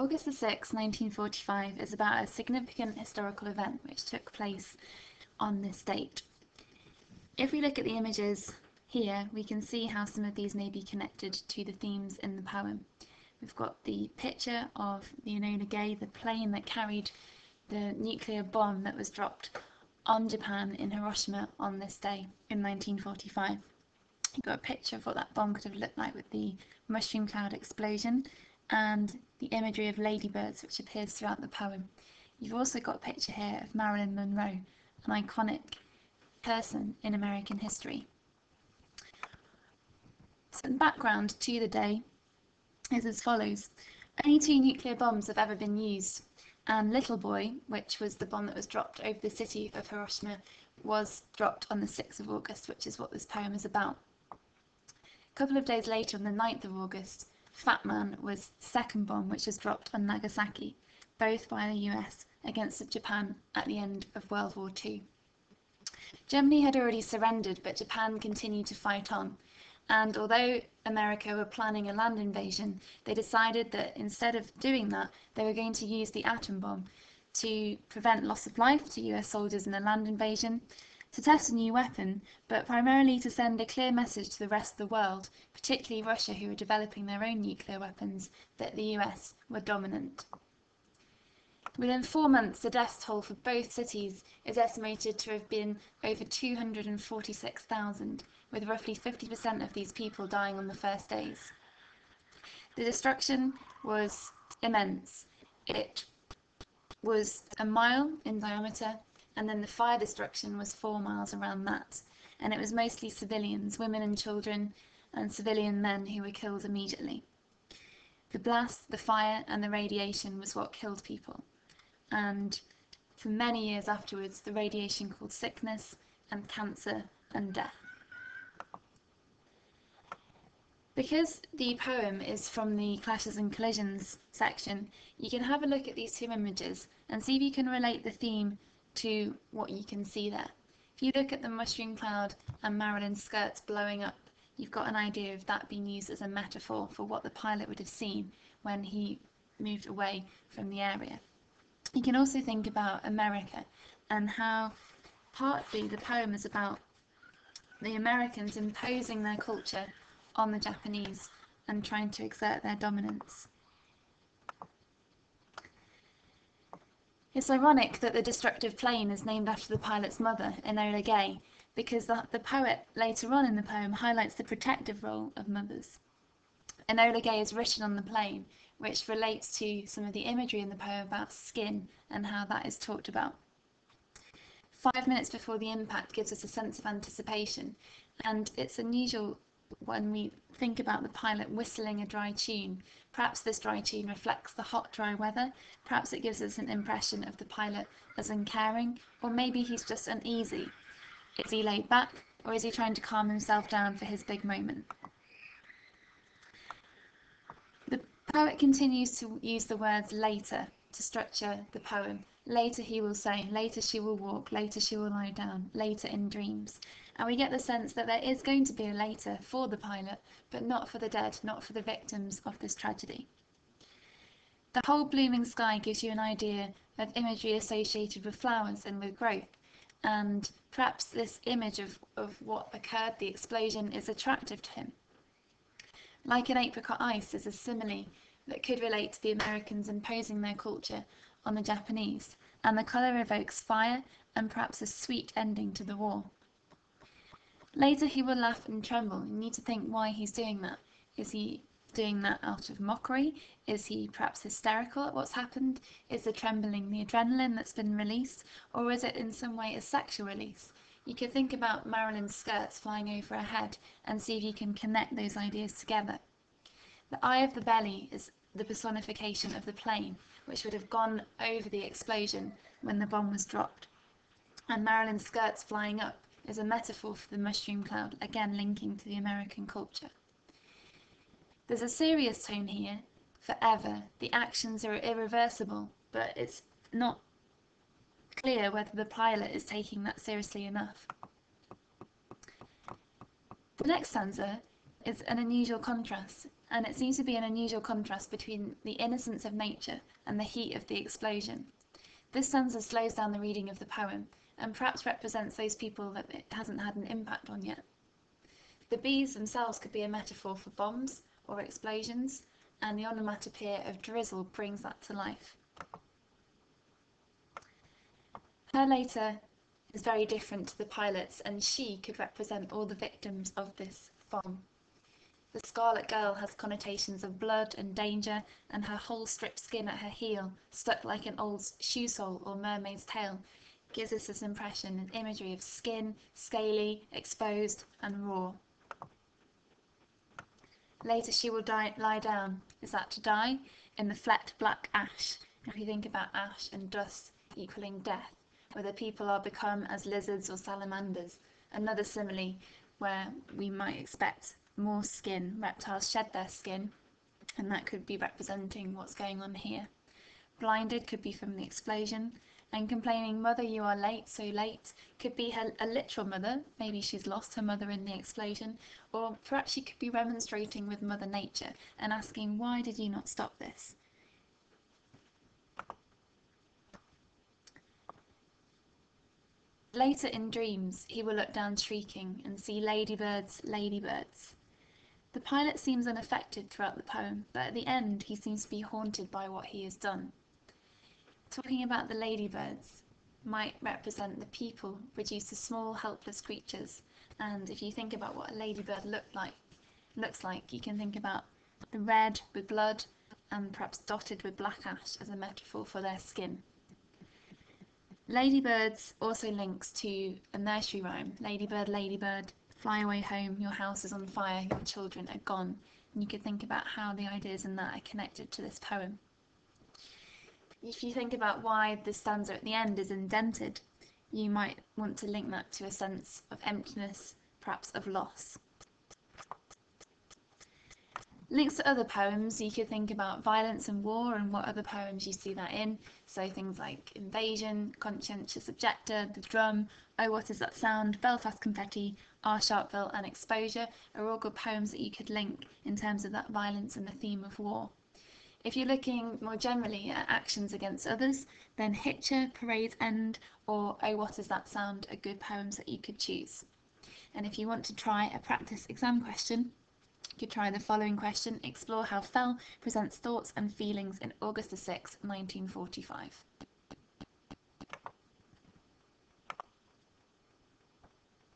August the 6th, 1945 is about a significant historical event which took place on this date. If we look at the images here, we can see how some of these may be connected to the themes in the poem. We've got the picture of the Enola Gay, the plane that carried the nuclear bomb that was dropped on Japan in Hiroshima on this day in 1945. You've got a picture of what that bomb could have looked like with the mushroom cloud explosion and the imagery of ladybirds which appears throughout the poem. You've also got a picture here of Marilyn Monroe, an iconic person in American history. So the background to the day is as follows. Only 2 nuclear bombs have ever been used, and Little Boy, which was the bomb that was dropped over the city of Hiroshima, was dropped on the 6th of August, which is what this poem is about. A couple of days later, on the 9th of August, Fat Man was the second bomb which was dropped on Nagasaki, both by the US against Japan at the end of World War II. Germany had already surrendered, but Japan continued to fight on, and although America were planning a land invasion, they decided that instead of doing that, they were going to use the atom bomb to prevent loss of life to US soldiers in a land invasion, to test a new weapon, but primarily to send a clear message to the rest of the world, particularly Russia, who were developing their own nuclear weapons, that the US were dominant. Within 4 months, the death toll for both cities is estimated to have been over 246,000, with roughly 50% of these people dying on the first days. The destruction was immense. It was a mile in diameter, and then the fire destruction was 4 miles around that, and it was mostly civilians, women and children, and civilian men who were killed immediately. The blast, the fire, and the radiation was what killed people, and for many years afterwards, the radiation caused sickness and cancer and death. Because the poem is from the Clashes and Collisions section, you can have a look at these 2 images and see if you can relate the theme to what you can see there. If you look at the mushroom cloud and Marilyn's skirts blowing up, you've got an idea of that being used as a metaphor for what the pilot would have seen when he moved away from the area. You can also think about America and how partly the poem is about the Americans imposing their culture on the Japanese and trying to exert their dominance. It's ironic that the destructive plane is named after the pilot's mother, Enola Gay, because the poet later on in the poem highlights the protective role of mothers. Enola Gay is written on the plane, which relates to some of the imagery in the poem about skin and how that is talked about. 5 minutes before the impact gives us a sense of anticipation, and it's unusual when we think about the pilot whistling a dry tune. Perhaps this dry tune reflects the hot, dry weather, perhaps it gives us an impression of the pilot as uncaring, or maybe he's just uneasy. Is he laid back, or is he trying to calm himself down for his big moment? The poet continues to use the words later to structure the poem. Later he will say, later she will walk, later she will lie down, later in dreams. And we get the sense that there is going to be a later for the pilot, but not for the dead, not for the victims of this tragedy. The whole blooming sky gives you an idea of imagery associated with flowers and with growth, and perhaps this image of what occurred, the explosion, is attractive to him. Like an apricot ice is a simile that could relate to the Americans imposing their culture on the Japanese, and the colour evokes fire and perhaps a sweet ending to the war. Later he will laugh and tremble. You need to think why he's doing that. Is he doing that out of mockery? Is he perhaps hysterical at what's happened? Is the trembling the adrenaline that's been released? Or is it in some way a sexual release? You could think about Marilyn's skirts flying over her head and see if you can connect those ideas together. The eye of the belly is the personification of the plane, which would have gone over the explosion when the bomb was dropped. And Marilyn's skirts flying up is a metaphor for the mushroom cloud, again linking to the American culture. There's a serious tone here, forever. The actions are irreversible, but it's not clear whether the pilot is taking that seriously enough. The next stanza is an unusual contrast, and it seems to be an unusual contrast between the innocence of nature and the heat of the explosion. This stanza slows down the reading of the poem, and perhaps represents those people that it hasn't had an impact on yet. The bees themselves could be a metaphor for bombs or explosions, and the onomatopoeia of drizzle brings that to life. Her later is very different to the pilot's, and she could represent all the victims of this bomb. The Scarlet Girl has connotations of blood and danger, and her whole stripped skin at her heel, stuck like an old shoe sole or mermaid's tail, gives us this impression and imagery of skin, scaly, exposed, and raw. Later she will lie down. Is that to die? In the flecked black ash. If you think about ash and dust equaling death, whether people are become as lizards or salamanders. Another simile where we might expect more skin. Reptiles shed their skin, and that could be representing what's going on here. Blinded could be from the explosion, and complaining, "Mother, you are late, so late," could be a literal mother. Maybe she's lost her mother in the explosion, or perhaps she could be remonstrating with Mother Nature and asking, "Why did you not stop this?" Later in dreams, he will look down shrieking and see ladybirds, ladybirds. The pilot seems unaffected throughout the poem, but at the end he seems to be haunted by what he has done. Talking about the ladybirds might represent the people reduced as small, helpless creatures, and if you think about what a ladybird looks like, you can think about the red with blood and perhaps dotted with black ash as a metaphor for their skin. Ladybirds also links to a nursery rhyme. Ladybird, ladybird, fly away home, your house is on fire, your children are gone. And you could think about how the ideas in that are connected to this poem. If you think about why the stanza at the end is indented, you might want to link that to a sense of emptiness, perhaps of loss. Links to other poems, you could think about violence and war and what other poems you see that in. So things like Invasion, Conscientious Objector, The Drum, Oh What Is That Sound, Belfast Confetti, Our Sharpeville and Exposure are all good poems that you could link in terms of that violence and the theme of war. If you're looking more generally at actions against others, then Hitcher, Parade's End, or Oh What Is That Sound are good poems that you could choose. And if you want to try a practice exam question, you could try the following question: explore how Fell presents thoughts and feelings in August the 6th, 1945.